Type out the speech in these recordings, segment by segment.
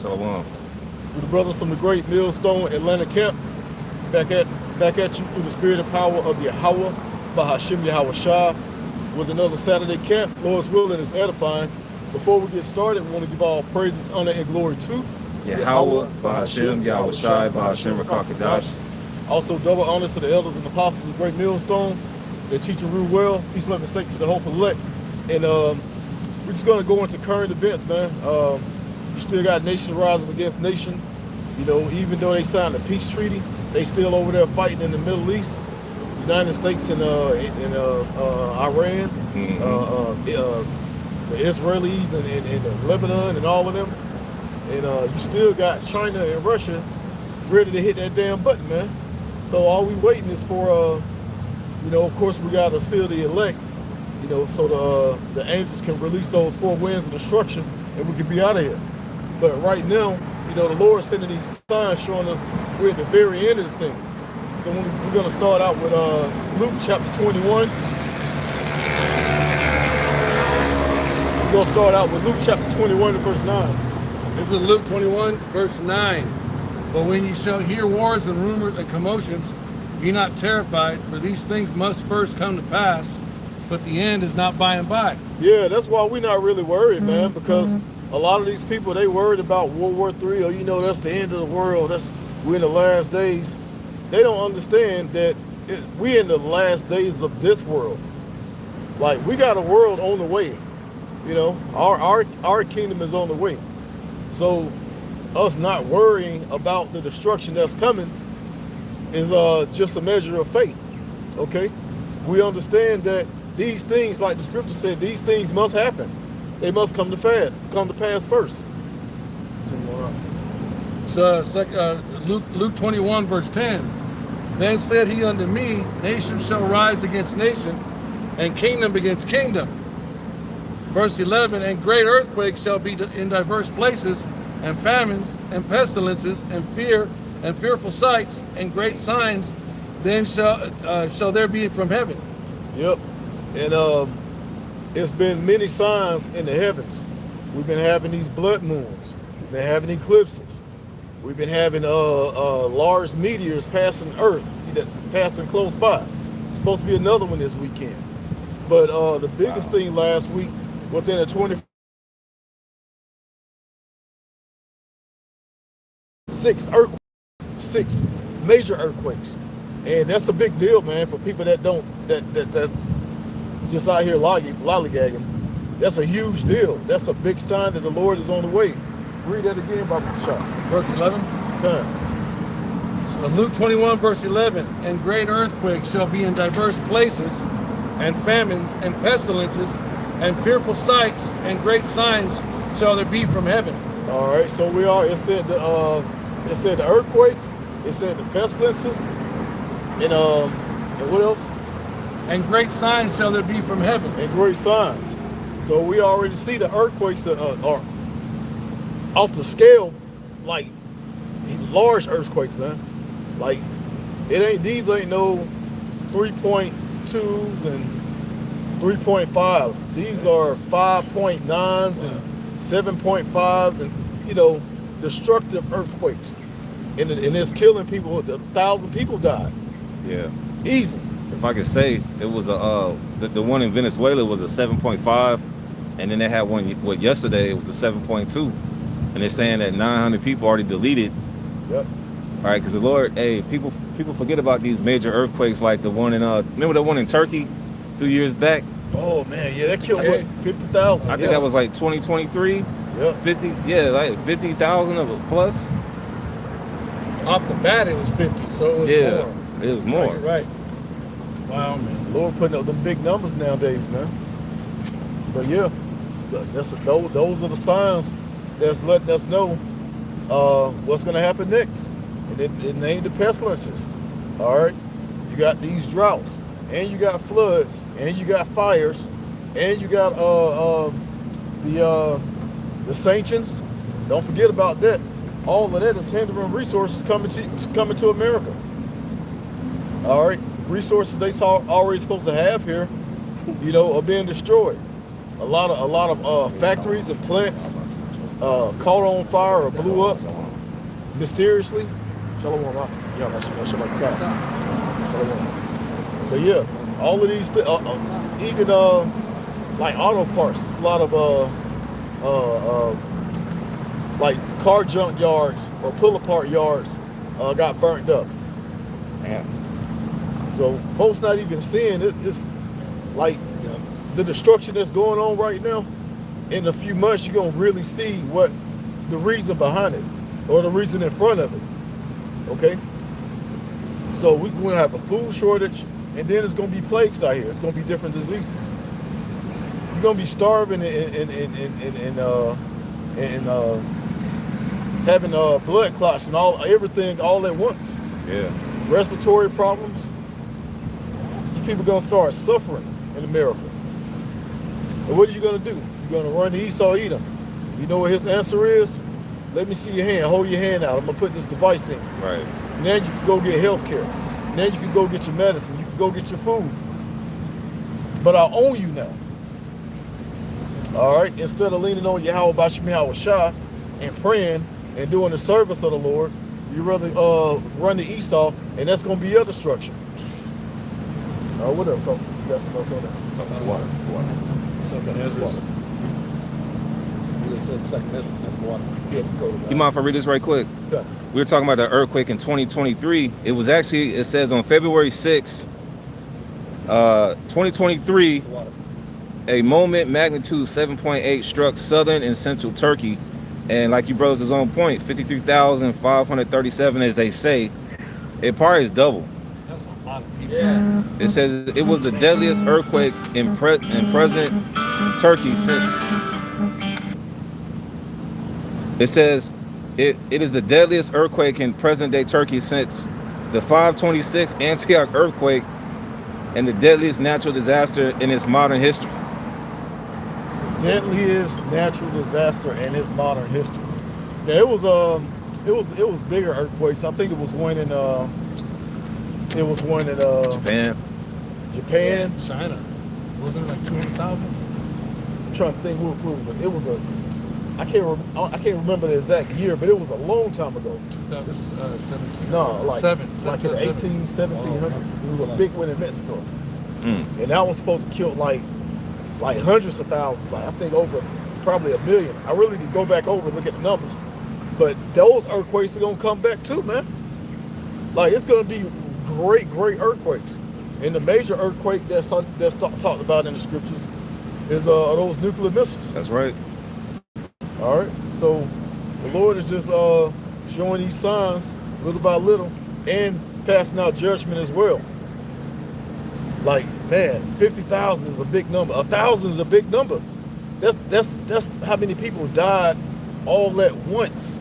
Shalom. We're the brothers from the great Millstone Atlanta camp, back at you through the spirit and power of Yahweh, Bahashim Yahweh Shah, with another Saturday camp. Lord's willing is edifying. Before we get started, we want to give all praises, honor, and glory to Yahweh, Bahashim Yahweh Shai, Bahashim Rakakadash. Also, double honors to the elders and apostles of Great Millstone. They're teaching real well. Peace, love, and safety to the hopeful elect. And we're just going to go into current events, man. You still got nation rising against nation. You know, even though they signed a peace treaty, they still over there fighting in the Middle East. United States and Iran, the Israelis and Lebanon and all of them. And you still got China and Russia ready to hit that damn button, man. So all we waiting is for, you know, of course we got to seal the elect, you know, so the angels can release those 4 winds of destruction and we can be out of here. But right now, you know, the Lord is sending these signs showing us we're at the very end of this thing. So we're going to start out with Luke chapter 21. We're going to start out with Luke chapter 21 and verse 9. This is Luke 21, verse 9. But when you shall hear wars and rumors and commotions, be not terrified, for these things must first come to pass, but the end is not by and by. Yeah, that's why we're not really worried, man, because a lot of these people, they worried about World War III, or, you know, that's the end of the world, we're in the last days. They don't understand that we're in the last days of this world. Like, we got a world on the way, you know, our kingdom is on the way. So us not worrying about the destruction that's coming is just a measure of faith, okay? We understand that these things, like the scripture said, these things must happen. They must come to pass first. So Luke 21, verse 10. Then said he unto me, nation shall rise against nation, and kingdom against kingdom. Verse 11, and great earthquakes shall be in diverse places, and famines, and pestilences, and fear, and fearful sights, and great signs, then shall there be from heaven. Yep. And it's been many signs in the heavens. We've been having these blood moons. We've been having eclipses. We've been having large meteors passing Earth, passing close by. It's supposed to be another one this weekend. But the biggest thing last week, within a 6 major earthquakes. And that's a big deal, man, for people that's just out here lollygagging. That's a huge deal. That's a big sign that the Lord is on the way. Read that again, Bible Shop. Verse 11. So Luke 21, verse 11. And great earthquakes shall be in diverse places, and famines, and pestilences, and fearful sights, and great signs shall there be from heaven. All right, so it said the earthquakes, it said the pestilences, and what else? And great signs shall there be from heaven. And great signs. So we already see the earthquakes are off the scale, like large earthquakes, man. Like these ain't no 3.2s and 3.5s. These are 5.9s and 7.5s, and, you know, destructive earthquakes. And it's killing people. 1,000 people died. Yeah. Easy. If I could say, it was the one in Venezuela was a 7.5, and then they had one yesterday, it was a 7.2. And they're saying that 900 people already deleted. Yep. All right, because the Lord, people forget about these major earthquakes, like the one in remember the one in Turkey a few years back? Oh man, yeah, that killed what, 50,000? I think that was like 2023. Yep. 50, yeah, like 50,000 of it plus. Off the bat, it was 50, so it was more. It was more. Right. Wow, man. Lord putting up them big numbers nowadays, man. But yeah, those are the signs that's letting us know what's going to happen next. And it named the pestilences. All right, you got these droughts, and you got floods, and you got fires, and you got the sanctions. Don't forget about that. All of that is hindering resources coming to America. All right, resources they already supposed to have here, you know, are being destroyed. A lot of factories and plants caught on fire or blew up mysteriously. Shalom, yeah, shalom. But yeah, all of these, even like auto parts, it's a lot of like car junk yards or pull apart yards got burnt up. Yeah. So folks not even seeing it. It's like the destruction that's going on right now. In a few months, you're gonna really see what the reason behind it or the reason in front of it. Okay. So we're gonna have a food shortage, and then it's gonna be plagues out here. It's gonna be different diseases. You're gonna be starving and having blood clots and everything all at once. Yeah. Respiratory problems. You people gonna start suffering in America. And what are you gonna do? You're gonna run to Esau Edom. You know what his answer is? Let me see your hand. Hold your hand out. I'm gonna put this device in. Right. Now you can go get health care. Now you can go get your medicine. You can go get your food. But I own you now. All right. Instead of leaning on Yahweh Bashim Shah and praying and doing the service of the Lord, you rather run to Esau, and that's gonna be your destruction. What else? Oh, you got something else on that? Water. Second Ezra. You said second Ezra. That's water. Yeah, You mind if I read this right quick? Okay. We were talking about the earthquake in 2023. It was actually, it says on February 6th, 2023, a moment magnitude 7.8 struck southern and central Turkey. And like you brothers is on point, 53,537 as they say. It probably is double. That's a lot of people. Yeah. It says it was the deadliest earthquake in present Turkey since. It says it is the deadliest earthquake in present day Turkey since the 526 Antioch earthquake and the deadliest natural disaster in its modern history. Deadliest natural disaster in its modern history. Yeah, it was bigger earthquakes. I think it was one in Japan. Japan. Yeah, China. Wasn't it like 200,000? I'm trying to think what was it. It was I can't remember the exact year, but it was a long time ago. 2017. No, like in the 1700s. It was a big one in Mexico. And that was supposed to kill like hundreds of thousands, like I think over probably 1 million. I really need to go back over and look at the numbers. But those earthquakes are gonna come back too, man. Like it's gonna be great earthquakes. And the major earthquake that's talked about in the scriptures is those nuclear missiles. That's right. All right. So the Lord is just showing these signs little by little and passing out judgment as well. Like, man, 50,000 is a big number. 1,000 is a big number. That's how many people died all at once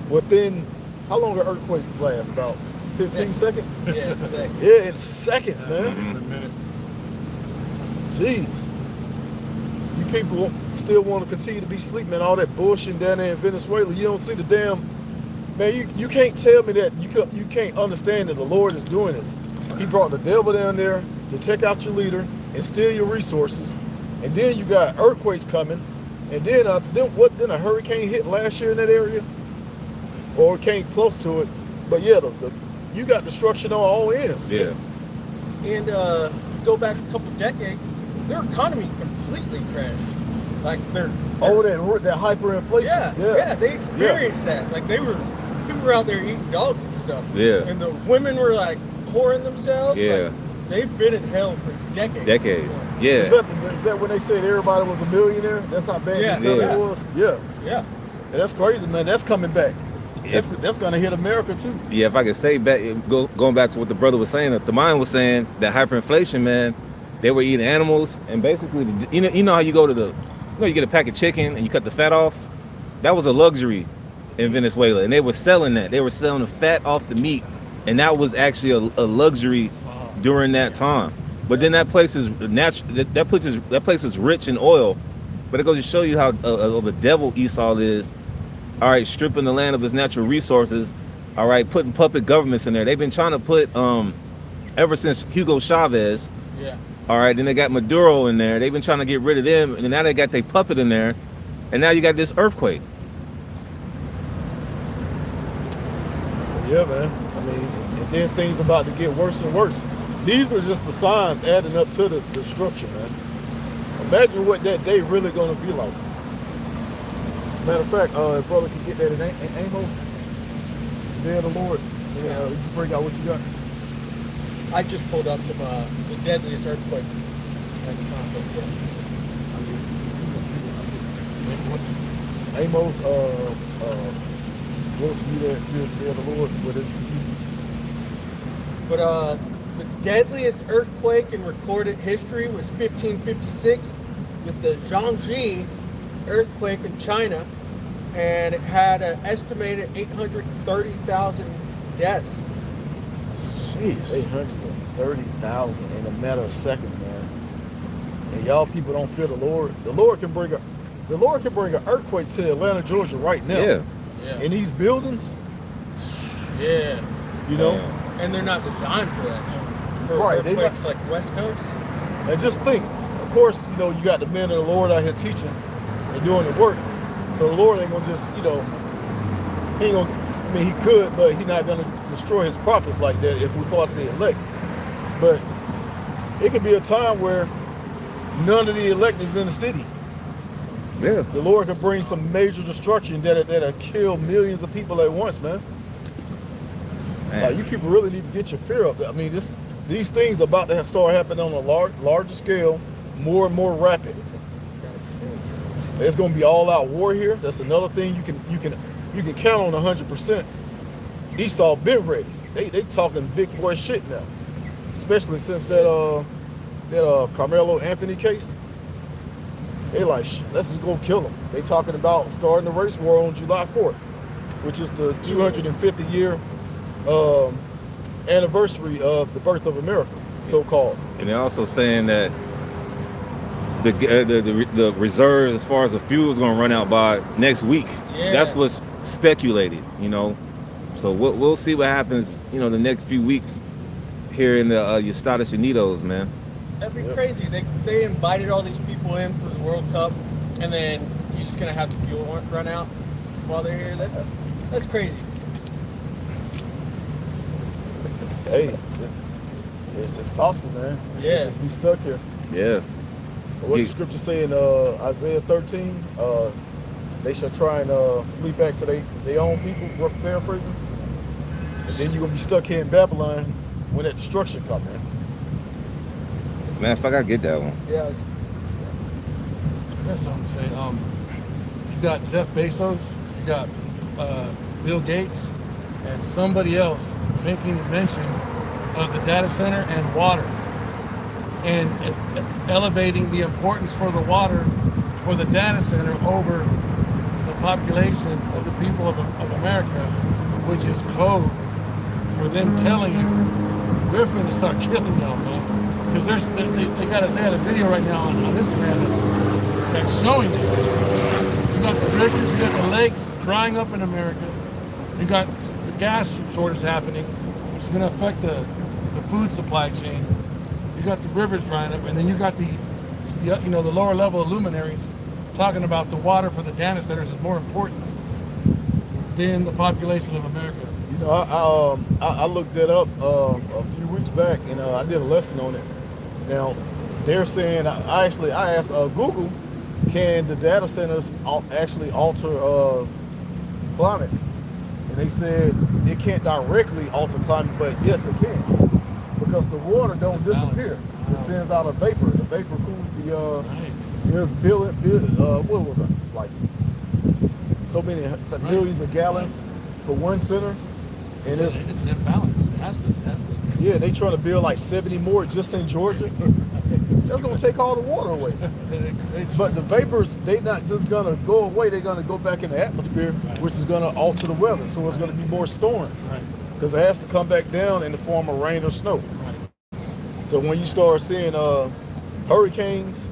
within, how long an earthquake last? About 15 seconds? Yeah, seconds. Yeah, in seconds, man. In a minute. Jeez. You people still want to continue to be sleeping and all that bullshit down there in Venezuela. You don't see the damn, man, you can't tell me that you can't understand that the Lord is doing this. He brought the devil down there to take out your leader and steal your resources, and then you got earthquakes coming, and then a hurricane hit last year in that area, or came close to it. But yeah, you got destruction on all ends. Yeah. And go back a couple decades, their economy completely crashed. Like they're that hyperinflation. Yeah, they experienced that. Like people were out there eating dogs and stuff. Yeah. And the women were like whoring themselves. Yeah. Like, they've been in hell for decades. Yeah. Is that when they said everybody was a millionaire? That's how bad it was? Yeah. Yeah. And that's crazy, man. That's coming back. That's gonna hit America too. Yeah, if I could say back, going back to what the brother was saying, the mind was saying that hyperinflation, man, they were eating animals, and basically, you know how you go to you get a pack of chicken and you cut the fat off. That was a luxury in Venezuela, and they were selling that. They were selling the fat off the meat, and that was actually a luxury during that time. But then that place is natural. That place is rich in oil. But it goes to show you how of a devil Esau is. All right, stripping the land of its natural resources. All right, putting puppet governments in there. They've been trying to put ever since Hugo Chavez. Yeah. All right, then they got Maduro in there. They've been trying to get rid of them, and now they got their puppet in there, and now you got this earthquake. Yeah, man. I mean, and then things about to get worse and worse. These are just the signs adding up to the destruction, man. Imagine what that day really gonna be like. As a matter of fact, if brother can get that in Amos, Day of the Lord, yeah, you can bring out what you got. I just pulled up some the deadliest earthquakes. Amos, what else you that Day of the Lord, what is it to you? But the deadliest earthquake in recorded history was 1556 with the Zhangji earthquake in China, and it had an estimated 830,000 deaths. Jeez, 830,000 in a matter of seconds, man. And y'all people don't fear the Lord. The Lord can bring an earthquake to Atlanta, Georgia right now. Yeah. In these buildings. Yeah. You know? And they're not designed for that. For Right. earthquakes like West Coast. And just think, of course, you know, you got the men of the Lord out here teaching and doing the work. So the Lord ain't gonna just, you know, he ain't gonna, I mean, he could, but he's not gonna destroy his prophets like that if we part of the elect. But it could be a time where none of the elect is in the city. Yeah. The Lord could bring some major destruction that'll kill millions of people at once, man. Like, you people really need to get your fear up. I mean, these things are about to start happening on a larger scale, more and more rapid. It's going to be all-out war here. That's another thing you can count on 100%. Esau been ready. They talking big boy shit now, especially since that Carmelo Anthony case. They like, let's just go kill him. They talking about starting the race war on July 4th, which is the 250 year anniversary of the birth of America, so-called. And they're also saying that the reserves as far as the fuel is going to run out by next week. Yeah. That's what's speculated, you know. So we'll see what happens, you know, the next few weeks here in the Estados Unidos, man. That'd be crazy. They invited all these people in for the World Cup, and then you're just gonna have the fuel run out while they're here. That's crazy. Hey, it's possible, man. We Yeah. just be stuck here. Yeah. What the scripture say in Isaiah 13? They shall try and flee back to their own people, rough paraphrasing. And then you're going to be stuck here in Babylon when that destruction comes, man. Man, if I gotta get that one. Yeah. That's what I'm saying. You got Jeff Bezos, you got Bill Gates, and somebody else making mention of the data center and water, and elevating the importance for the water for the data center over the population of the people of America, which is code for them telling you we're going to start killing y'all, man. Because they had a video right now on Instagram that's showing it. You got the rivers, you got the lakes drying up in America. You got the gas shortage happening, which is going to affect the food supply chain. You got the rivers drying up, and then you got the lower level luminaries talking about the water for the data centers is more important than the population of America. You know, I looked that up a few weeks back, and I did a lesson on it. Now, they're saying, I asked Google, can the data centers actually alter climate? And they said it can't directly alter climate, but yes, it can, because the water don't disappear. It sends out a vapor. The vapor cools there's what was it, like so many millions of gallons for one center, and it's an imbalance. It has to. Yeah, they trying to build like 70 more just in Georgia. That's gonna take all the water away. But the vapors, they not just gonna go away, they're gonna go back in the atmosphere, which is gonna alter the weather. So it's gonna be more storms. Because it has to come back down in the form of rain or snow. So when you start seeing hurricanes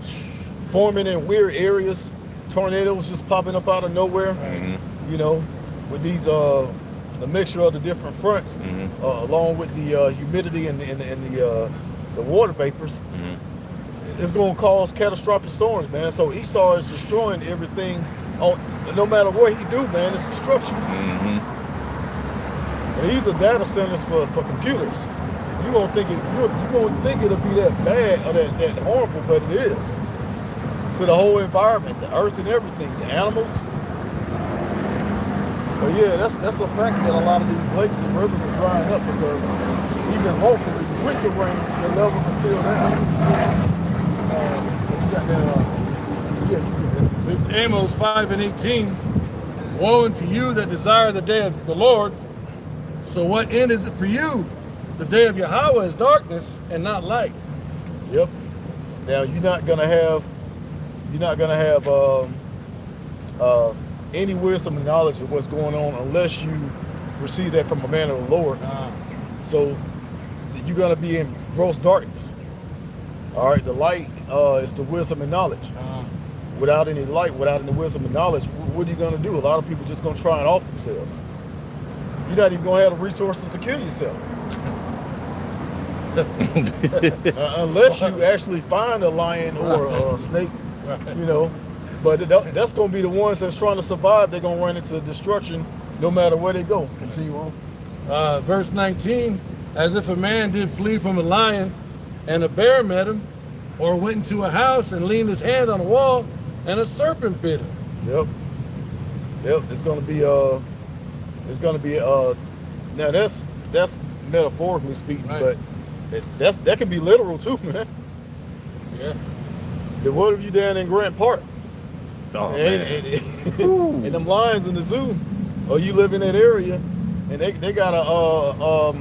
forming in weird areas, tornadoes just popping up out of nowhere, you know, with these the mixture of the different fronts, along with the humidity and the water vapors, it's going to cause catastrophic storms, man. So Esau is destroying everything. No matter what he do, man, it's destruction. And these are data centers for computers. You won't think it'll be that bad or that harmful, but it is. To the whole environment, the earth and everything, the animals. But yeah, that's a fact that a lot of these lakes and rivers are drying up because even locally with the rain, the levels are still down. But you got that, yeah, you get that. This is Amos 5:18. Woe unto you that desire the day of the Lord. So what end is it for you? The day of Yahweh is darkness and not light. Yep. Now you're not gonna have any wisdom and knowledge of what's going on unless you receive that from a man of the Lord. So you're gonna be in gross darkness. All right, the light is the wisdom and knowledge. Without any light, without any wisdom and knowledge, what are you gonna do? A lot of people just gonna try and off themselves. You're not even gonna have the resources to kill yourself. Unless you actually find a lion or a snake, you know. But that's going to be the ones that's trying to survive. They're going to run into destruction no matter where they go. Continue on. Verse 19, as if a man did flee from a lion and a bear met him, or went into a house and leaned his hand on a wall and a serpent bit him. Yep. It's going to be now that's metaphorically speaking, right. But that can be literal too, man. Yeah. Then what if you down in Grant Park? Oh, and them lions in the zoo, or you live in that area, and they got a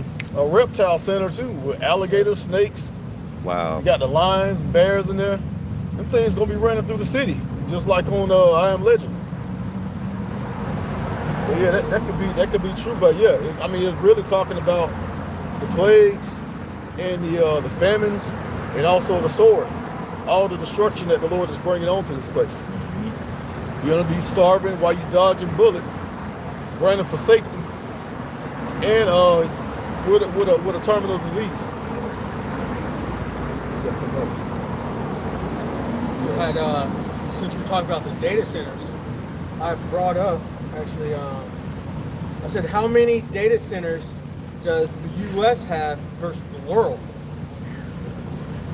reptile center too with alligators, snakes. Wow. You got the lions and bears in there. Them things gonna be running through the city, just like on I Am Legend. So yeah, that could be true, but yeah, it's really talking about the plagues and the famines and also the sword, all the destruction that the Lord is bringing onto this place. You're gonna be starving while you dodging bullets, running for safety, and with a terminal disease. You had since we're talking about the data centers, I brought up actually. I said, how many data centers does the U.S. have versus the world?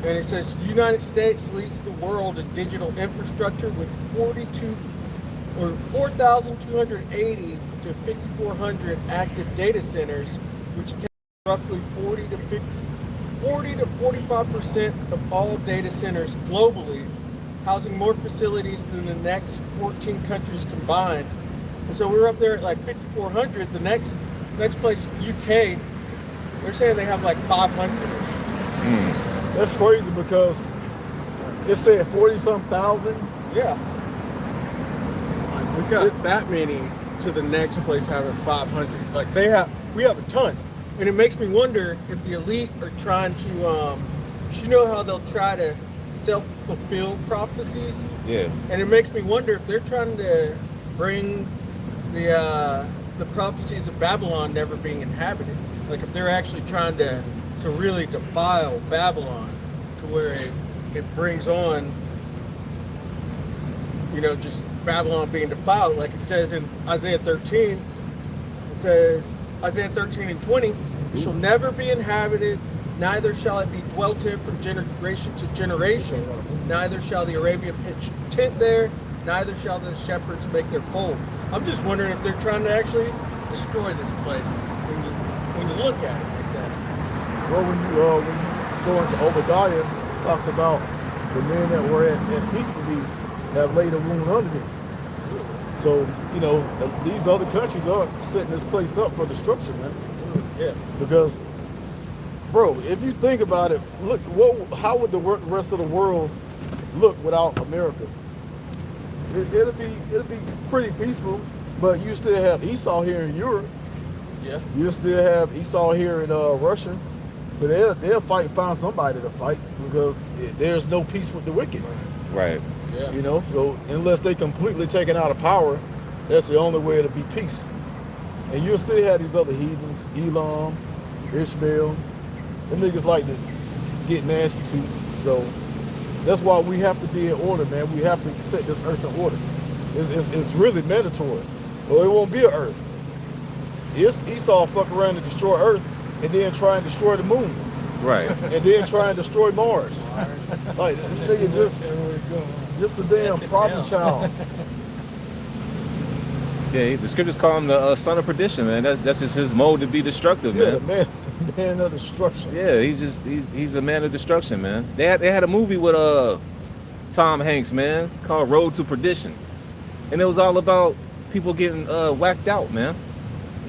And it says United States leads the world in digital infrastructure with 4,280 to 5,400 active data centers, which account for roughly 40 to 45% of all data centers globally, housing more facilities than the next 14 countries combined. And so we're up there at like 5,400. The next place, UK, they're saying they have like 500. That's crazy because it said 40-some thousand. Yeah. Like we got that many to the next place having 500. Like we have a ton. And it makes me wonder if the elite are trying to, you know how they'll try to self-fulfill prophecies? Yeah. And it makes me wonder if they're trying to bring the prophecies of Babylon never being inhabited. Like if they're actually trying to really defile Babylon to where it brings on, just Babylon being defiled. Like it says in Isaiah 13, it says, Isaiah 13 and 20, it shall never be inhabited, neither shall it be dwelt in from generation to generation, neither shall the Arabian pitch tent there, neither shall the shepherds make their fold. I'm just wondering if they're trying to actually destroy this place when you look at it like that. Well, when you go into Obadiah, it talks about the men that were at peace with me have laid a wound under them. So, these other countries are setting this place up for destruction, man. Yeah. Because, bro, if you think about it, look, how would the rest of the world look without America? It'll be pretty peaceful, but you still have Esau here in Europe. Yeah. You still have Esau here in Russia. So they'll find somebody to fight because there's no peace with the wicked. Right. Yeah. So unless they completely taken out of power, that's the only way to be peace. And you'll still have these other heathens, Elam, Ishmael. Them niggas like to get nasty too. So that's why we have to be in order, man. We have to set this earth in order. It's really mandatory, or it won't be an earth. Esau fuck around and destroy Earth, and then try and destroy the moon, Right. and then try and destroy Mars. Like this nigga just a damn problem child. Yeah, the scriptures call him the son of perdition, man. That's just his mode to be destructive, Yeah, man. man of destruction. Yeah, he's a man of destruction, man. They had a movie with Tom Hanks, man, called Road to Perdition, and it was all about people getting whacked out, man.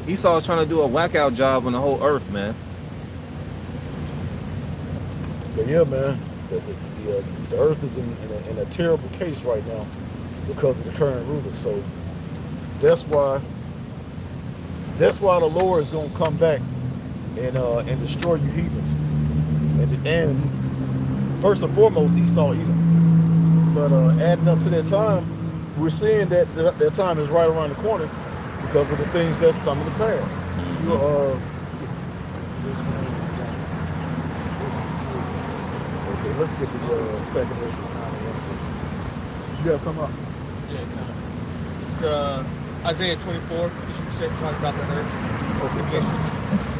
Esau was trying to do a whack out job on the whole earth, man. But yeah, man, the Earth is in a terrible case right now because of the current rulers. So that's why the Lord is gonna come back and destroy you heathens. And first and foremost, Esau Edom. But adding up to that time, we're seeing that that time is right around the corner because of the things that's coming to pass. Okay, let's get the second verse. You got something up? Yeah, kind of. Just Isaiah 24, because you said talking about the earth.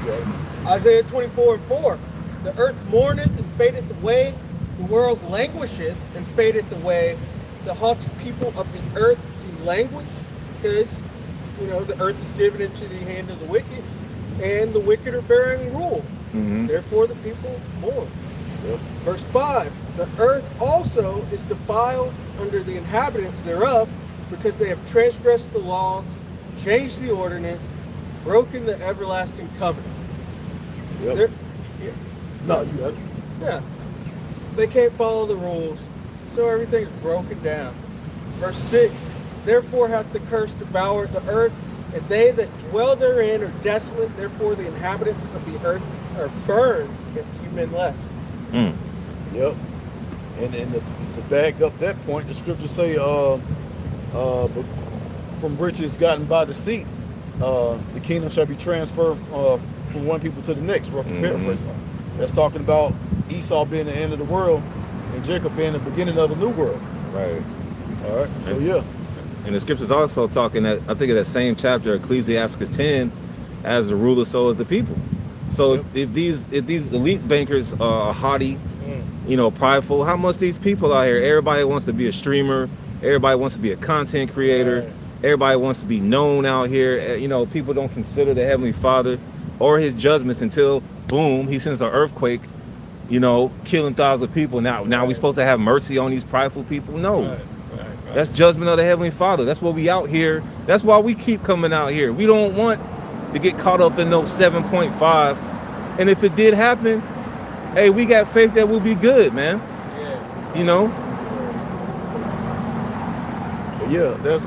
Yeah. Isaiah 24:4. The earth mourneth and fadeth away, the world languisheth and fadeth away. The haughty people of the earth do languish, because the earth is given into the hand of the wicked, and the wicked are bearing rule. Mm-hmm. Therefore the people mourn. Yep. Verse 5, the earth also is defiled under the inhabitants thereof, because they have transgressed the laws, changed the ordinance, broken the everlasting covenant. Yep. Yeah, No, you got it. yeah, they can't follow the rules, so everything's broken down. Verse 6, therefore hath the curse devoured the earth, and they that dwell therein are desolate, therefore the inhabitants of the earth are burned, and few men left. Mm. Yep. And to back up that point, the scriptures say, but from riches gotten by deceit, the kingdom shall be transferred from one people to the next. Rough paraphrase. That's talking about Esau being the end of the world and Jacob being the beginning of a new world. Right. All right. So yeah. And the scriptures also talking that, I think in that same chapter, Ecclesiastes 10, as the ruler, so is the people. So Yep. if these elite bankers are haughty, prideful, how much these people out here, everybody wants to be a streamer, everybody wants to be a content creator, Right. everybody wants to be known out here. People don't consider the Heavenly Father or his judgments until, boom, he sends an earthquake, killing thousands of people. Now we're supposed to have mercy on these prideful people? No. Right. That's judgment of the Heavenly Father. That's why we out here. That's why we keep coming out here. We don't want to get caught up in those 7.5. And if it did happen, hey, we got faith that we'll be good, man. Yeah. But yeah, that's,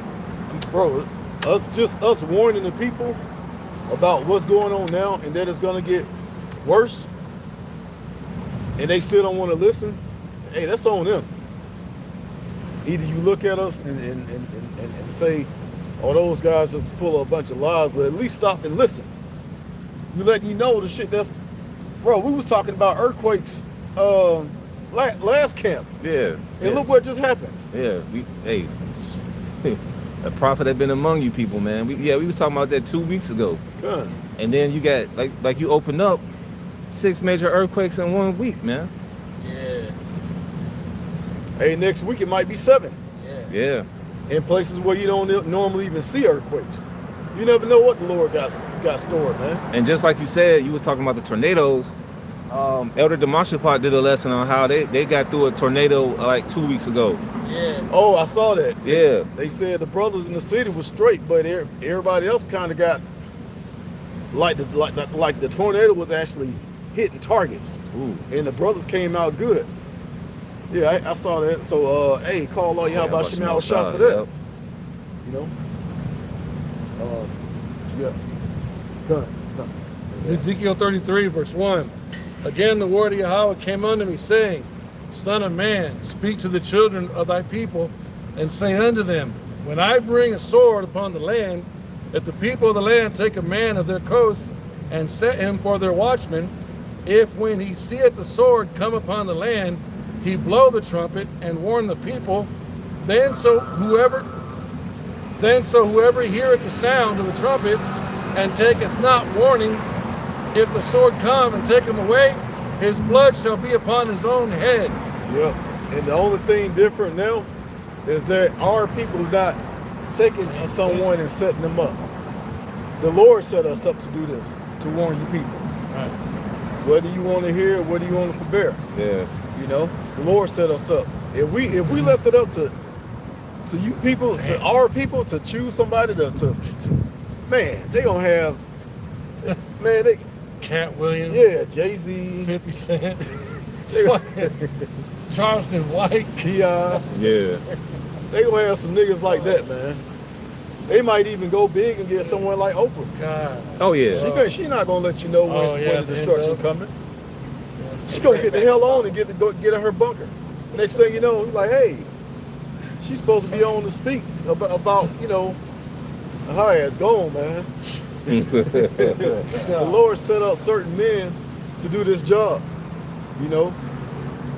bro, us warning the people about what's going on now and that it's gonna get worse, and they still don't want to listen. Hey, that's on them. Either you look at us and say, oh, those guys just full of a bunch of lies, but at least stop and listen. You letting you know the shit that's, bro, we was talking about earthquakes last camp. Yeah. And look what just happened. Yeah. A prophet had been among you people, man. We were talking about that 2 weeks ago. Good. And then you got, like you opened up 6 major earthquakes in 1 week, man. Yeah. Hey, next week it might be 7. Yeah. In places where you don't normally even see earthquakes. You never know what the Lord got stored, man. And just like you said, you was talking about the tornadoes. Elder Demashapot did a lesson on how they got through a tornado like 2 weeks ago. Yeah. Oh, I saw that. Yeah. They said the brothers in the city was straight, but everybody else kind of got like the tornado was actually hitting targets. Ooh. And the brothers came out good. Yeah, I saw that. So, hey, call all y'all about Shemal shot for that. Yep. You know. Yeah. Done. Ezekiel 33, verse 1. Again, the word of Yahweh came unto me, saying, Son of man, speak to the children of thy people, and say unto them, when I bring a sword upon the land, if the people of the land take a man of their coast, and set him for their watchman, if when he seeth the sword come upon the land, he blow the trumpet and warn the people, then so whoever heareth the sound of the trumpet and taketh not warning, if the sword come and take him away, his blood shall be upon his own head. Yep. And the only thing different now is that our people not taking someone and setting them up. The Lord set us up to do this, to warn you people. Right. Whether you want to hear it, whether you want to forbear. Yeah. You know, the Lord set us up. If we left it up to you people, to our people, to choose somebody to man, they gonna have, man, they, Cat Williams. yeah, Jay-Z, 50 Cent. they Charleston White. T.I., Yeah. they gonna have some niggas like that, man. They might even go big and get someone like Oprah. God. Oh yeah. She not gonna let you know when the the destruction end coming. She gonna get the hell on and get in her bunker. Next thing you know, like, hey, she's supposed to be on to speak about you know, her ass gone, man. The Lord set up certain men to do this job. You know,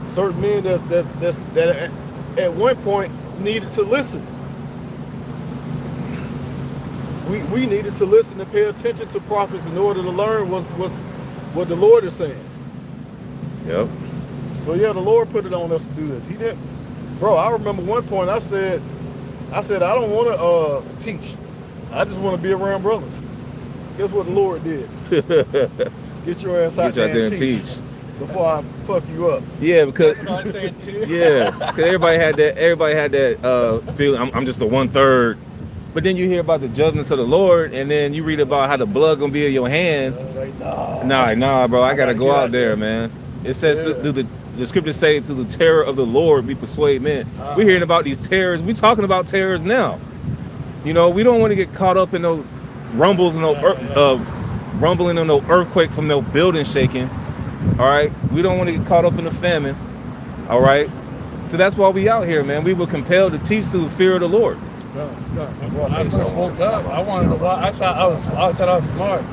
certain men that at one point needed to listen. We needed to listen and pay attention to prophets in order to learn what the Lord is saying. Yep. So yeah, the Lord put it on us to do this. He didn't, bro. I remember one point I said I don't want to teach. I just want to be around brothers. Guess what the Lord did? Get your ass out there and teach before I fuck you up. Yeah, because That's what I said too. yeah, because everybody had that feeling. I'm just a 1/3. But then you hear about the judgments of the Lord, and then you read about how the blood gonna be in your hand. Like, Nah, bro. I gotta gotta go get out out there, there. man. It says Yeah. the scriptures say to the terror of the Lord we persuade men. We're hearing about these terrors. We're talking about terrors now. You know, we don't want to get caught up in no rumbles and no rumbling and no earthquake from no building shaking. All right, we don't want to get caught up in the famine. All right, so that's why we out here, man. We were compelled to teach through the fear of the Lord. I just woke up. I wanted to watch. I thought I was smart.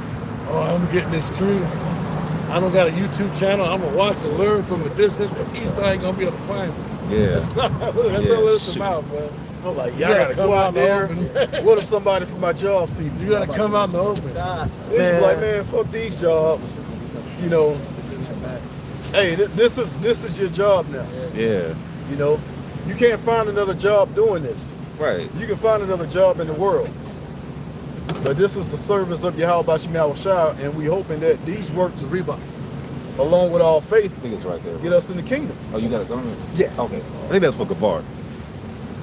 Oh, I'm getting this truth. I don't got a YouTube channel. I'm gonna watch and learn from a distance. And Esau ain't gonna be able to find me. Yeah. That's not what it's about, man. I'm like, You y'all gotta come go out in the there. open. What if somebody from my job see me? You gotta come out in the open. They be like, man, fuck these jobs. You know, hey, this is your job now. Yeah. You know, you can't find another job doing this. Right. You can find another job in the world. But this is the service of Yahweh Shemel Shah, and we hoping that these works, Reebok. along with our faith, I think it's right there. get us in the kingdom. Oh, you got it going? Yeah. Okay. I think that's for Gabar.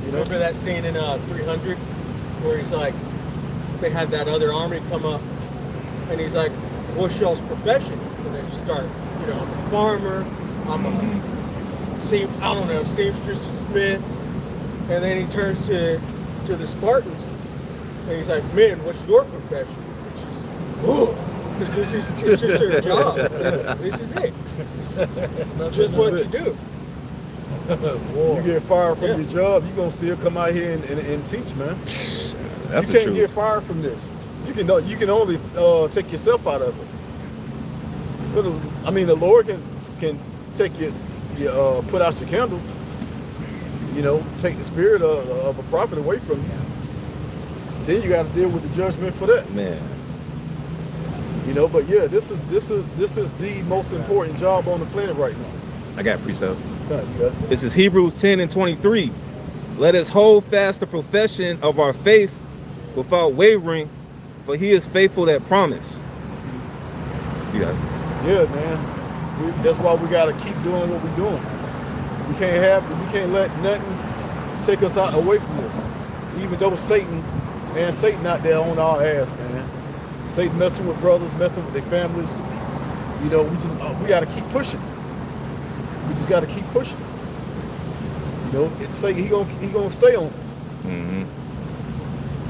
You know? Remember that scene in 300 where he's like, they had that other army come up, and he's like, "What's y'all's profession?" And they just start, you know, I'm a farmer, I'm a seamstress, a smith, and then he turns to the Spartans, and he's like, "Men, what's your profession?" Because this is just your job. This is it. Just what you do. You get fired from your job, you're gonna still come out here and teach, man. That's You the can't truth. get fired from this. You can only take yourself out of it. But, I mean, the Lord can take your put out your candle. You know, take the spirit of a prophet away from you. Then you got to deal with the judgment for that. Man. You know, but yeah, this is the most important job on the planet right now. I got precept. God, you got it. This is Hebrews 10:23. Let us hold fast the profession of our faith without wavering, for he is faithful that promise. You got it. Yeah, man. That's why we got to keep doing what we're doing. We can't let nothing take us out away from this. Even though Satan out there on our ass, man. Satan messing with brothers, messing with their families. You know, we got to keep pushing. We just got to keep pushing. You know, it's Satan. He gonna stay on us. Mm-hmm.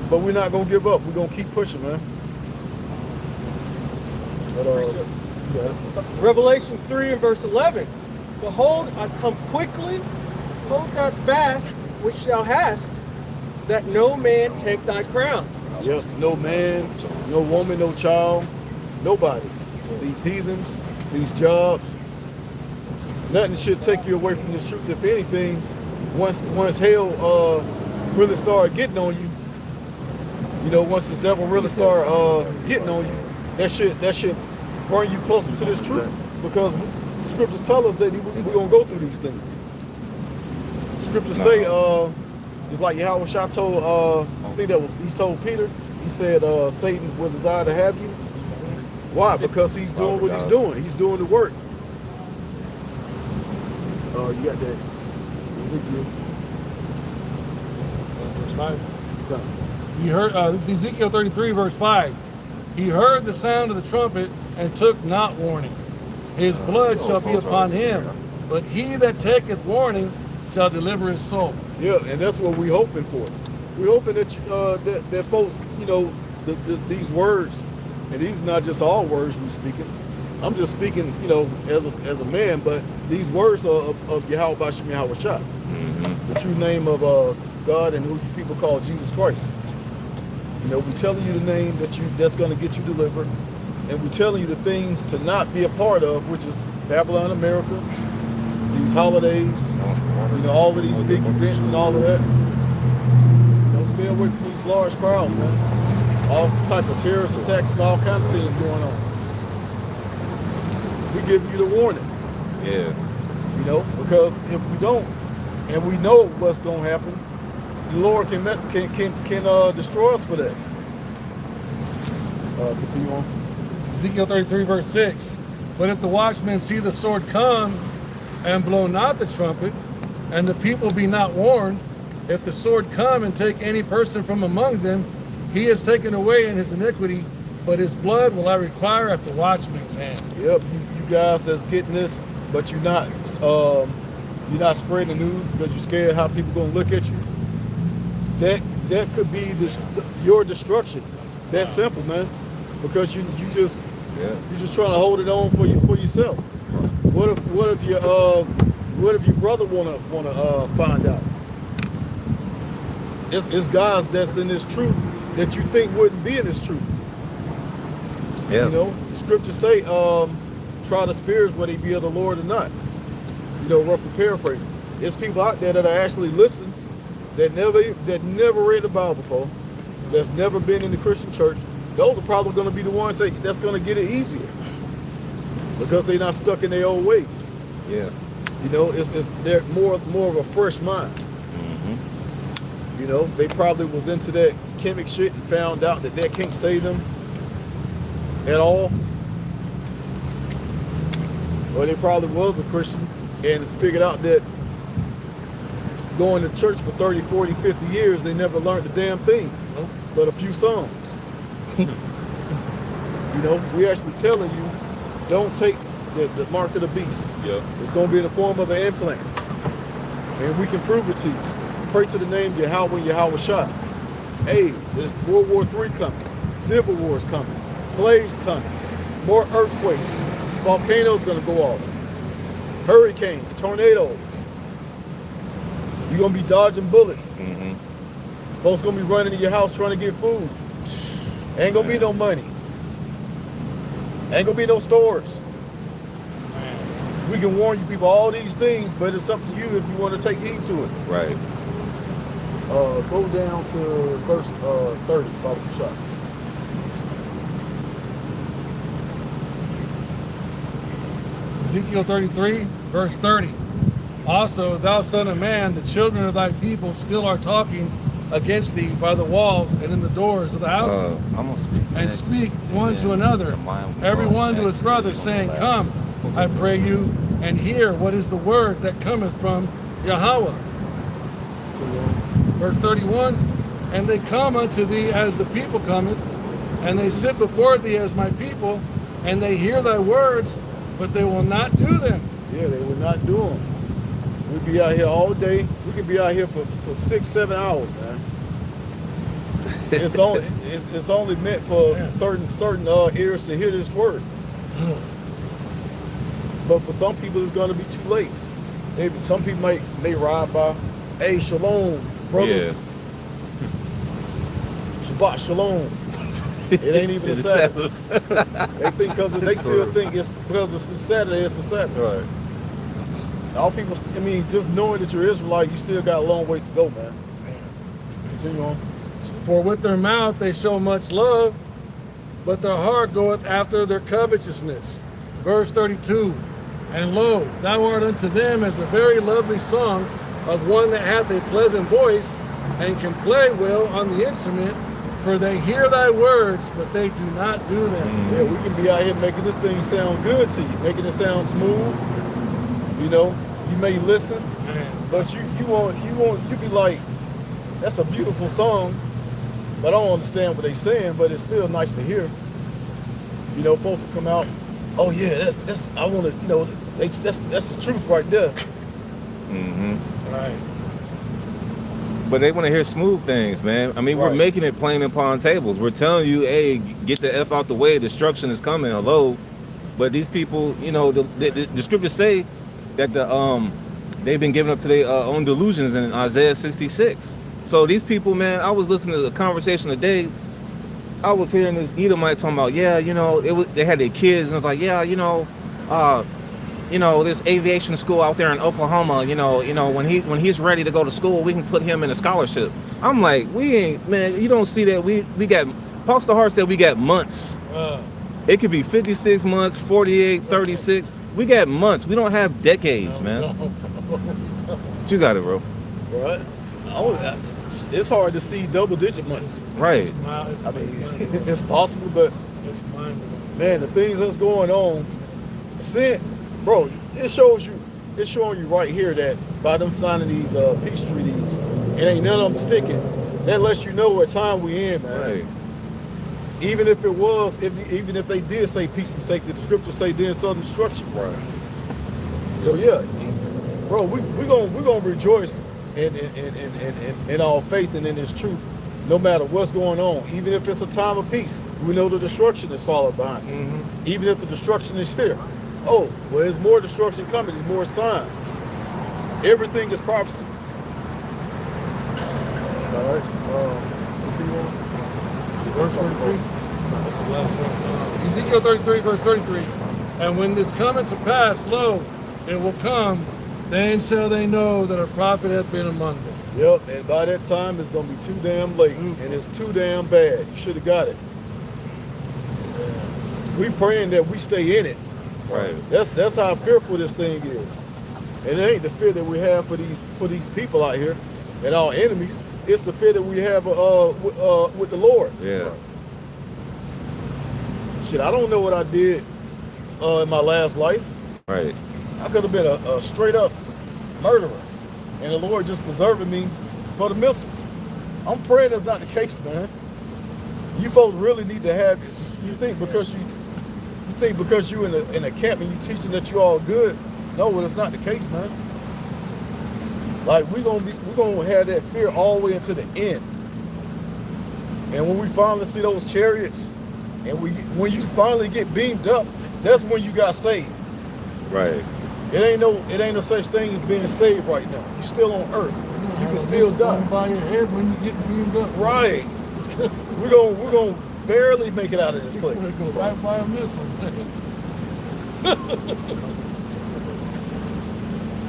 But we're not gonna give up. We're gonna keep pushing, man. But, yeah. Revelation 3 and verse 11. Behold, I come quickly. Hold not fast which thou hast, that no man take thy crown. Yep, no man, no woman, no child, nobody. These heathens, these jobs, nothing should take you away from this truth. If anything, once hell really start getting on you, You know, once this devil really start getting on you, that should bring you closer to this truth, because scriptures tell us that we're gonna go through these things. Scriptures say, it's like Yahweh Shah told, I think he told Peter, he said, Satan will desire to have you. Why? Because he's doing what he's doing. He's doing the work. You got that Ezekiel. Verse 5. He heard, this is Ezekiel 33, verse 5. He heard the sound of the trumpet and took not warning. His blood shall be upon him, but he that taketh warning shall deliver his soul. Yeah, and that's what we're hoping for. We're hoping that that folks, you know, these words, and these are not just all words we're speaking. I'm just speaking, you know, as a man, but these words are of Yahweh Bashem Yahweh Shah, the true name of God, and who people call Jesus Christ. You know, we're telling you the name that's going to get you delivered, and we're telling you the things to not be a part of, which is Babylon, America, these holidays, you know, all of these big events and all of that. You know, stay away from these large crowds, man. All type of terrorist attacks and all kinds of things going on. We give you the warning. Yeah. You know, because if we don't, and we know what's going to happen, the Lord can destroy us for that. Continue on. Ezekiel 33, verse 6. But if the watchmen see the sword come and blow not the trumpet, and the people be not warned, if the sword come and take any person from among them, he is taken away in his iniquity, but his blood will I require at the watchman's hand. Yep, you guys that's getting this, but you're not spreading the news because you're scared how people gonna look at you. That could be your destruction. That's simple, man. Because you're just trying to hold it on for yourself. What if your brother wanna find out? It's guys that's in this truth that you think wouldn't be in this truth. Yeah. You know, the scriptures say, try the spirits whether they be of the Lord or not. You know, roughly paraphrasing. There's people out there that are actually listening, that never read the Bible before, that's never been in the Christian church. Those are probably going to be the ones that's going to get it easier, because they're not stuck in their old ways. Yeah. You know, they're more of a fresh mind. You know, they probably was into that chemic shit and found out that can't save them at all. Or they probably was a Christian and figured out that going to church for 30, 40, 50 years, they never learned a damn thing, but a few songs. You know, we actually telling you, don't take the mark of the beast. Yeah. It's going to be in the form of an implant. And we can prove it to you. Pray to the name Yahweh, Yahweh Shah. Hey, there's World War III coming. Civil War is coming. Plagues coming. More earthquakes. Volcanoes going to go off. Hurricanes, tornadoes. You're going to be dodging bullets. Folks going to be running to your house trying to get food. Ain't going to be no money. Ain't going to be no stores. We can warn you people all these things, but it's up to you if you want to take heed to it. Right. Go down to verse 30, Father Shah. Ezekiel 33, verse 30. Also, thou son of man, the children of thy people still are talking against thee by the walls and in the doors of the houses, I'm gonna speak and next. speak one to another, every one to his brother, saying, Come, I pray you, and hear what is the word that cometh from Yahweh. Verse 31, and they come unto thee as the people cometh, and they sit before thee as my people, and they hear thy words, but they will not do them. Yeah, they will not do them. We'll be out here all day. We could be out here for 6-7 hours, man. It's only meant for certain ears to hear this word. But for some people, it's going to be too late. Maybe some people may ride by. Hey, shalom, brothers. Yeah. Shabbat shalom. It ain't even a Sabbath. They still think it's because it's a Saturday. It's a Sabbath. Right. All people, just knowing that you're Israelite, you still got a long ways to go, man. Continue on. For with their mouth they show much love, but their heart goeth after their covetousness. Verse 32, and lo, thou art unto them as a very lovely song of one that hath a pleasant voice, and can play well on the instrument, for they hear thy words, but they do not do them. Yeah, we can be out here making this thing sound good to you, making it sound smooth. You know, you may listen, but you be like, that's a beautiful song, but I don't understand what they saying, but it's still nice to hear. You know, folks will come out, oh yeah, that's I want to, you know, that's the truth right there. Right. But they want to hear smooth things, man. I mean, we're making it plain upon tables. We're telling you, hey, get the F out the way. Destruction is coming. Hello. But these people, you know, the scriptures say that they've been giving up to their own delusions in Isaiah 66. So these people, man, I was listening to a conversation today. I was hearing this Edomite talking about, yeah, you know, they had their kids, and I was like, yeah, you know, this aviation school out there in Oklahoma, you know, when he's ready to go to school, we can put him in a scholarship. I'm like, we ain't, man, you don't see that. We got, Pastor Hart said we got months. It could be 56 months, 48, 36. We got months. We don't have decades, man. You got it, bro. Right. It's hard to see double-digit months. Right. I mean, it's possible, but man, the things that's going on, bro, it's showing you right here that by them signing these peace treaties, it ain't none of them sticking. That lets you know what time we in, man. Right. Even if even if they did say peace and safety, the scriptures say then sudden destruction. Right. So yeah, bro, we're gonna rejoice in our faith and in His truth, no matter what's going on. Even if it's a time of peace, we know the destruction is followed behind. Even if the destruction is here, oh, well, there's more destruction coming. There's more signs. Everything is prophecy. All right. Continue on. Verse 33. That's the last one. Ezekiel 33, verse 33. And when this cometh to pass, lo, it will come, then shall they know that a prophet hath been among them. Yep, and by that time it's gonna be too damn late, and it's too damn bad. You should have got it. We praying that we stay in it. Right. That's how fearful this thing is. And it ain't the fear that we have for these people out here and our enemies. It's the fear that we have with the Lord. Yeah. Shit, I don't know what I did in my last life. Right. I could have been a straight up murderer, and the Lord just preserving me for the missiles. I'm praying that's not the case, man. You folks really need to have it. You think because you in a camp and you teaching that you all good? No, well, it's not the case, man. Like we're gonna have that fear all the way into the end. And when we finally see those chariots, and when you finally get beamed up, that's when you got saved. Right. It ain't no such thing as being saved right now. You're still on earth. You can still die. By your head when you get beamed up. Right. We're gonna barely make it out of this place. We're gonna go right by a missile.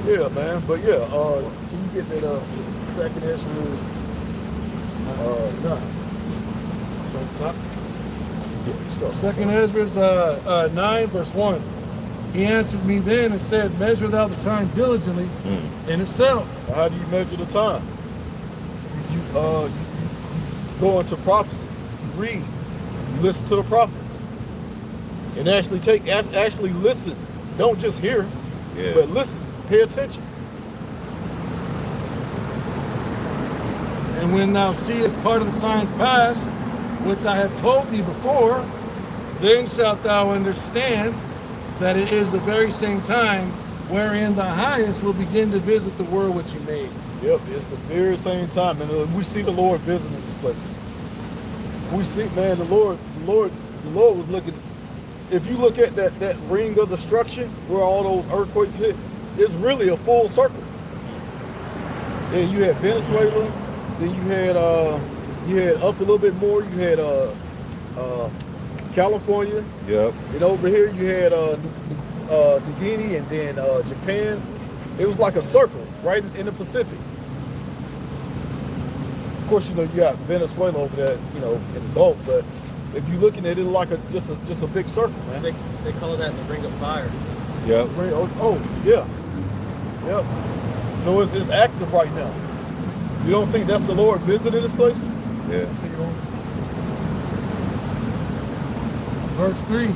Yeah, man. But yeah, can you get that second Ezra's 9? Second Ezra 9, verse 1. He answered me then and said, measure thou the time diligently in itself. How do you measure the time? You go into prophecy. You read. You listen to the prophets. And actually listen. Don't just hear, but listen. Pay attention. And when thou seest part of the signs pass, which I have told thee before, then shalt thou understand that it is the very same time wherein the highest will begin to visit the world which he made. Yep, it's the very same time. And we see the Lord visiting this place. We see, man, the Lord was looking. If you look at that ring of destruction where all those earthquakes hit, it's really a full circle. Then you had Venezuela, then you had up a little bit more, you had California. Yep. And over here you had New Guinea and then Japan. It was like a circle right in the Pacific. Of course, you know, you got Venezuela over there, you know, in the Gulf, but if you're looking at it like just a big circle, man. They call that the Ring of Fire. Yep. Oh, yeah. Yep. So it's active right now. You don't think that's the Lord visiting this place? Yeah. Verse 3,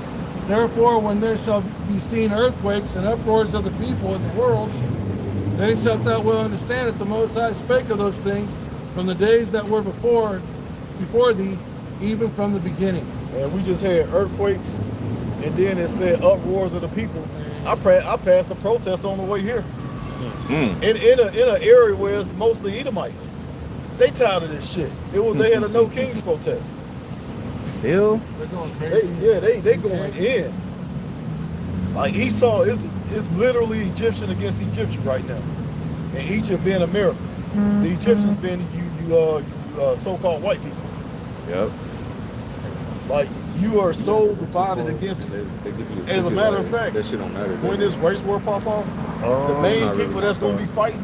therefore when there shall be seen earthquakes and uproars of the people in the world, then shalt thou well understand that the Most High spake of those things from the days that were before thee, even from the beginning. And we just had earthquakes, and then it said uproars of the people. I passed a protest on the way here. In an area where it's mostly Edomites. They tired of this shit. They had a no kings protest. Still? They're going crazy. They going in. Like Esau is literally Egyptian against Egyptian right now. And Egypt being America. The Egyptians being you so-called white people. Yep. Like you are so divided against you. They give you As a matter of fact, that shit don't matter. when this race war pop off, the main not really people that's gonna be fighting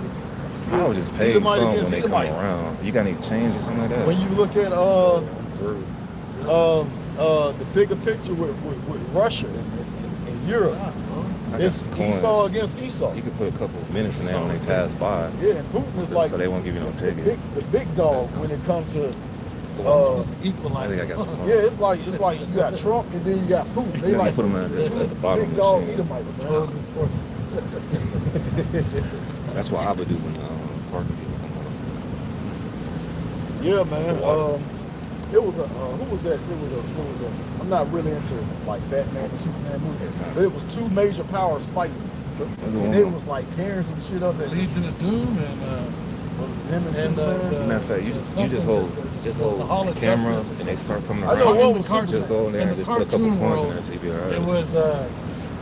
I would just pay Edomite some against when they come Edomite. around. You got any change or something like that? When you look at the bigger picture with Russia and Europe, I got it's some coins. Esau against Esau. You could put a couple of minutes in there when they pass by, Yeah, and Putin is like so they won't give you no the ticket. big dog when it comes to I Equalizer. think I got some. yeah, it's like you got Trump and then you got Putin. They Let me like put them at the bottom of big the dog machine. Edomites, man. Opposing forces. That's what I would do when parking people come Yeah, man. Water. It was a who was that? It was a. I'm not really into like Batman and Superman movies, but it was two major powers fighting, and it was like tearing some shit up. At Legion of Doom and him and Superman. Matter of fact, you just hold the Hall the of camera Justice. and they start coming I know around. one In the was cartoon- Just go in there in and the just put a couple cartoon coins in world, there and see if you're It alright. was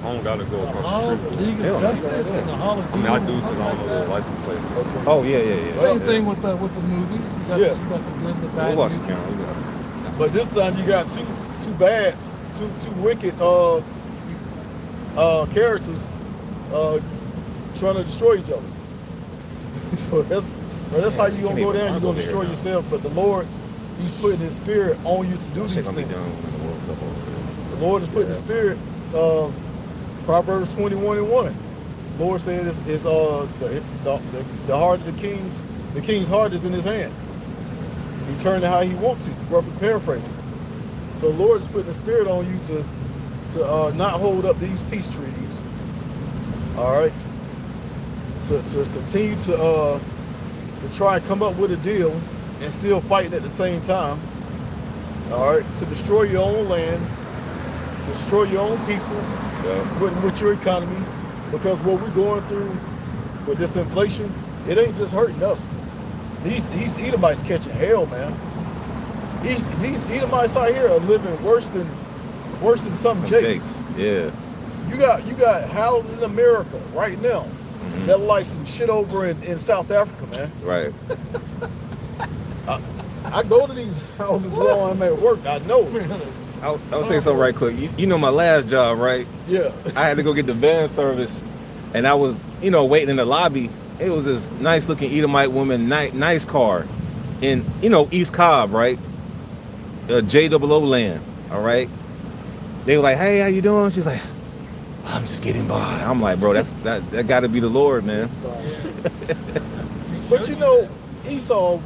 I don't gotta go the across Hall the of street. League They of don't like Justice that. and the Hall of I mean, I Doom, do because something I don't know like the that. license plates. Oh yeah. Same thing with the movies. You got, Yeah. you got the good, the We'll bad. watch the movies. camera. We got But this time you got two bads, two wicked characters trying to destroy each other. So that's how you gonna go down. You're gonna destroy yourself. But the Lord, He's putting His Spirit on you to do that these shit gonna be things. done when the World Cup over. The Lord is putting the Spirit. Proverbs 21:1. Lord said it's the heart of the king's heart is in His hand. He turned it how He wants to. Roughly paraphrasing. So the Lord is putting the Spirit on you to not hold up these peace treaties. All right. To continue to try and come up with a deal and still fighting at the same time. All right. To destroy your own land, to destroy your own people with your economy, because what we're going through with this inflation, it ain't just hurting us. These Edomites catching hell, man. These Edomites out here are living worse than some Jakes. Yeah. You got houses in America right now that are like some shit over in South Africa, man. Right. I go to these houses while I'm at work. I know. I'll say something right quick. You know my last job, right? Yeah. I had to go get the van service, and I was, waiting in the lobby. It was this nice looking Edomite woman, nice car, in, East Cobb, right? JOO land, all right? They were like, hey, how you doing? She's like, I'm just getting by. I'm like, bro, that got to be the Lord, man. But Esau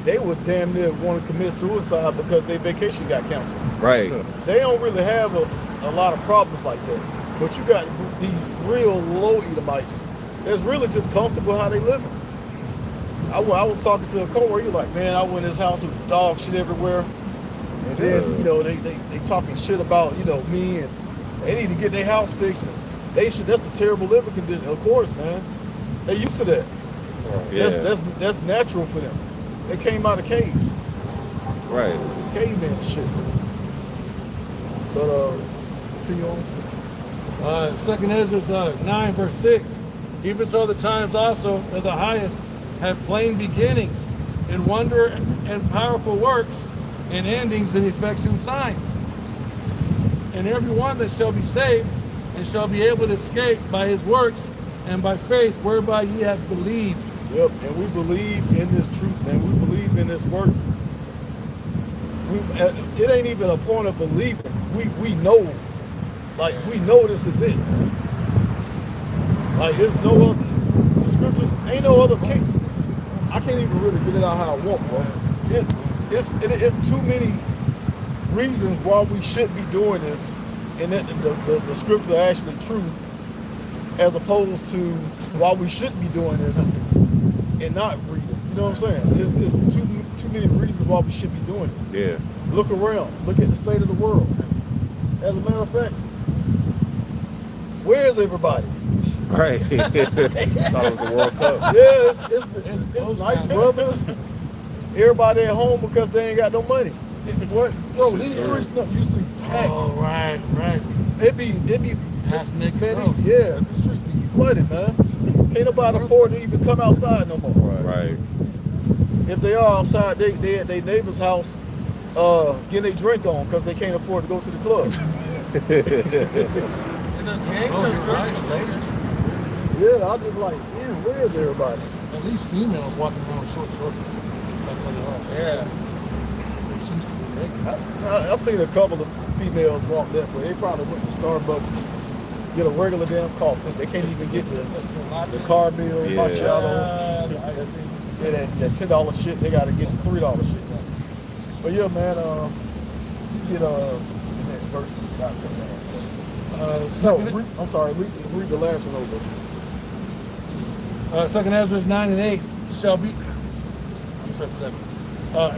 they would damn near want to commit suicide because their vacation got canceled. Right. They don't really have a lot of problems like that. But you got these real low Edomites that's really just comfortable how they living. I was talking to a coworker, he like, man, I went in his house, it was dog shit everywhere. And then, they talking shit about, me, and they need to get their house fixed. That's a terrible living condition. Of course, man. They used to that. Yeah. That's natural for them. They came out of caves. Right. Cavemen and shit. But continue on. 2nd Ezra 9 verse 6. Even so the times also of the highest have plain beginnings in wonder and powerful works, and endings and effects and signs. And every one that shall be saved and shall be able to escape by his works and by faith whereby ye have believed Yep, and we believe in this truth, man. We believe in this work. It ain't even a point of believing. We know, like we know this is it. Like there's no other. The scriptures ain't no other case. I can't even really get it out how I want, bro. It's too many reasons why we should be doing this, and that the scriptures are actually true, as opposed to why we shouldn't be doing this and not reading. You know what I'm saying? It's too many reasons why we should be doing this. Yeah. Look around. Look at the state of the world. As a matter of fact, where is everybody? Right. Thought it was a World Cup. Yeah, it's nice, brother. Everybody at home because they ain't got no money. What, bro? These streets used to be packed. Oh, right. It be Half naked man. road. Yeah, the streets be flooded, man. Can't nobody afford to even come outside no more. Right. If they are outside, they at their neighbor's house, getting their drink on because they can't afford to go to the club. Yeah, I just like, man, where is everybody? At least females walking around with short shorts. That's how they are. Yeah. It seems to be naked. I seen a couple of females walk that way. They probably went to Starbucks to get a regular damn coffee. They can't even get the car meal, Yeah. macchiato. Yeah, that $10 shit, they gotta get the $3 shit now. But yeah, man, you know, the next verse. I'm sorry, read the last one over. 2nd Ezra 9:8 shall be. I'm sorry, 7.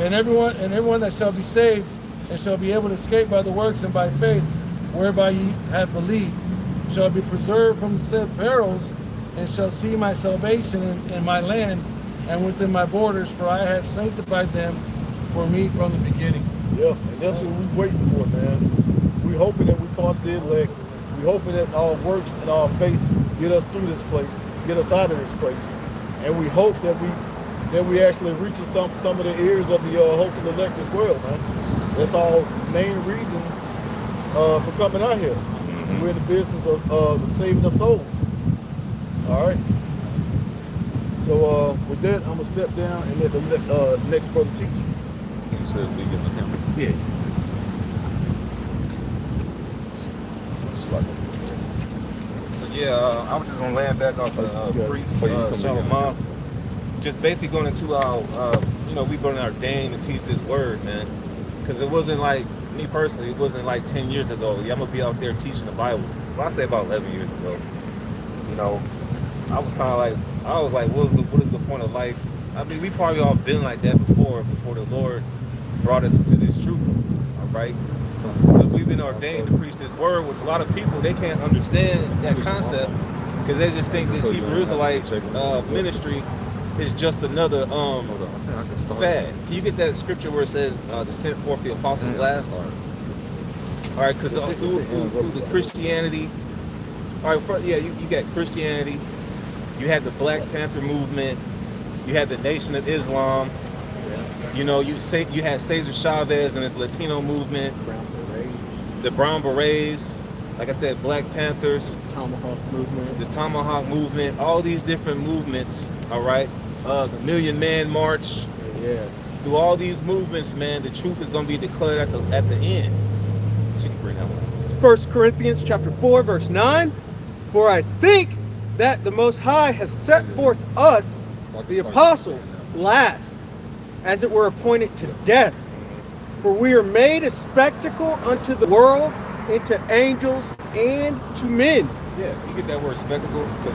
And everyone that shall be saved and shall be able to escape by the works and by faith, whereby ye have believed, shall be preserved from said perils, and shall see my salvation in my land and within my borders, for I have sanctified them for me from the beginning. Yeah, and that's what we're waiting for, man. We hoping that we part of the elect. We hoping that our works and our faith get us through this place, get us out of this place, and we hope that we actually reach some of the ears of the hopeful elect as well, man. That's our main reason for coming out here. We're in the business of saving of souls. All right. So with that, I'm gonna step down and let the next brother teach. You said we get the camera. Yeah. So yeah, I was just gonna land back off the priest Shalom. Just basically going into our, we've been ordained to teach this word, man. Because it wasn't like me personally. It wasn't like 10 years ago. Yeah, I'm gonna be out there teaching the Bible. Well, I say about 11 years ago. You know, I was like, what is the point of life? I mean, we probably all been like that before the Lord brought us into this truth. All right. So we've been ordained to preach this word, which a lot of people, they can't understand that concept because they just think this Hebrew Israelite ministry is just another fad. Can you get that scripture where it says to send forth the apostles last? All right, because through the Christianity, all right, you got Christianity, you had the Black Panther movement, you had the Nation of Islam, you know, you had Cesar Chavez and his Latino movement, the Brown Berets, like I said, Black Panthers, the Tomahawk movement, all these different movements, all right, the Million Man March, through all these movements, man, the truth is going to be declared at the end. You can bring that one. It's 1 Corinthians chapter 4, verse 9. For I think that the Most High hath set forth us, the apostles, last, as it were appointed to death. For we are made a spectacle unto the world, and to angels, and to men. Yeah, you get that word spectacle, because